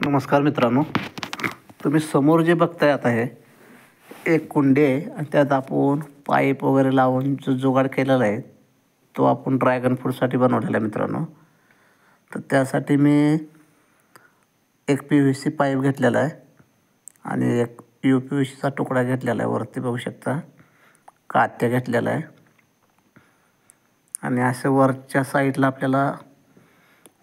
नमस्कार मित्रांनो, तुम्ही समोर जे बघताय आता हे एक कुंडी आहे आणि त्यात आपण पाईप वगैरे लावून जो जुगाड केलेला आहे तो आपण ड्रॅगन फ्रूटसाठी बनवलेला आहे मित्रांनो. तर त्यासाठी मी एक PVC पाईप घेतलेला आहे आणि एक UPVCचा तुकडा घेतलेला आहे. वरती बघू शकता कात्या घेतलेला आहे आणि असं वरच्या साईडला आपल्याला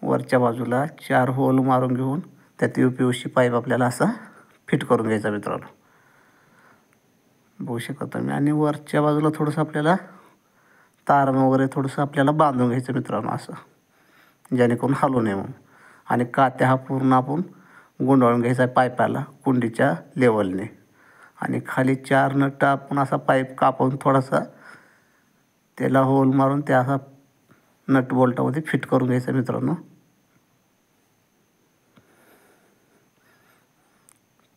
वरच्या बाजूला 4 होल मारून घेऊन त्यात UPVC पाईप आपल्याला असा फिट करून घ्यायचा मित्रांनो. बघू शकता तुम्ही. आणि वरच्या बाजूला थोडंसं आपल्याला तारण वगैरे थोडंसं आपल्याला बांधून घ्यायचं मित्रांनो असं, जेणेकरून हलू नये म्हणून. आणि कात्या हा पूर्ण आपण गुंडाळून घ्यायचा आहे पाईपाला कुंडीच्या लेवलने. आणि खाली 4 नट आपण असा पाईप कापून थोडासा त्याला होल मारून त्या असा नट बोल्टामध्ये फिट करून घ्यायचा मित्रांनो.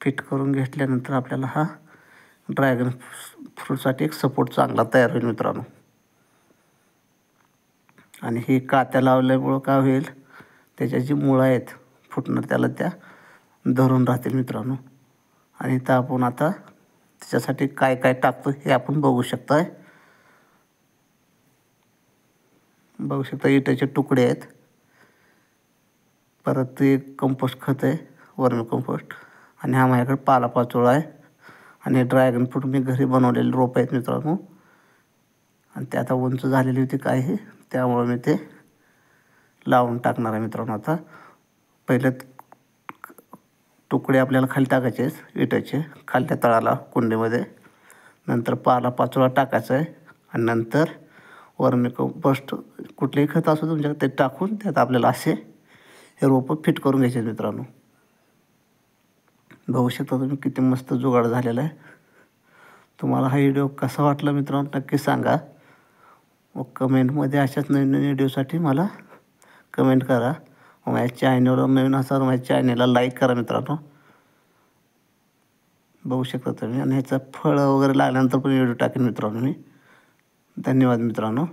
फिट करून घेतल्यानंतर आपल्याला हा ड्रॅगन फ्रूटसाठी एक सपोर्ट चांगला तयार होईल मित्रांनो. आणि ही कात्या लावल्यामुळं काय होईल, त्याच्या जी मुळं आहेत फुटणार त्याला त्या धरून राहतील मित्रांनो. आणि इथं आपण आता त्याच्यासाठी काय काय टाकतो हे आपण बघू शकताय. बघू शकता इटाचे तुकडे आहेत, परत ते कंपोस्ट खत आहे, वर्मी कंपोस्ट. आणि हा माझ्याकडे पालापाचोळा आहे आणि ड्रॅगन फ्रूट मी घरी बनवलेले रोप आहेत मित्रांनो. आणि ते आता उंच झालेली होती काय हे, त्यामुळे मी ते लावून टाकणार आहे मित्रांनो. आता पहिले तुकडे आपल्याला खाली टाकायचे आहेत इटाचे खालच्या तळाला कुंडीमध्ये. नंतर पालापाचोळा टाकायचा आहे आणि नंतर वर्मी कंपोस्ट कुठलेही खत असो तुमच्याकडे ते टाकून त्यात आपल्याला असे हे रोपं फिट करून घ्यायचे मित्रांनो. बघू शकता तुम्ही किती मस्त जुगाड झालेला आहे. तुम्हाला हा व्हिडिओ कसा वाटला मित्रांनो नक्की सांगा. व कमेंटमध्ये अशाच नवीन नवीन व्हिडिओसाठी मला कमेंट करा. व माझ्या चॅनलवर नवीन असाल माझ्या चॅनलला लाईक करा मित्रांनो. बघू शकता तुम्ही. आणि ह्याचं फळं वगैरे लागल्यानंतर पण व्हिडिओ टाकेन मित्रांनो मी. धन्यवाद मित्रांनो.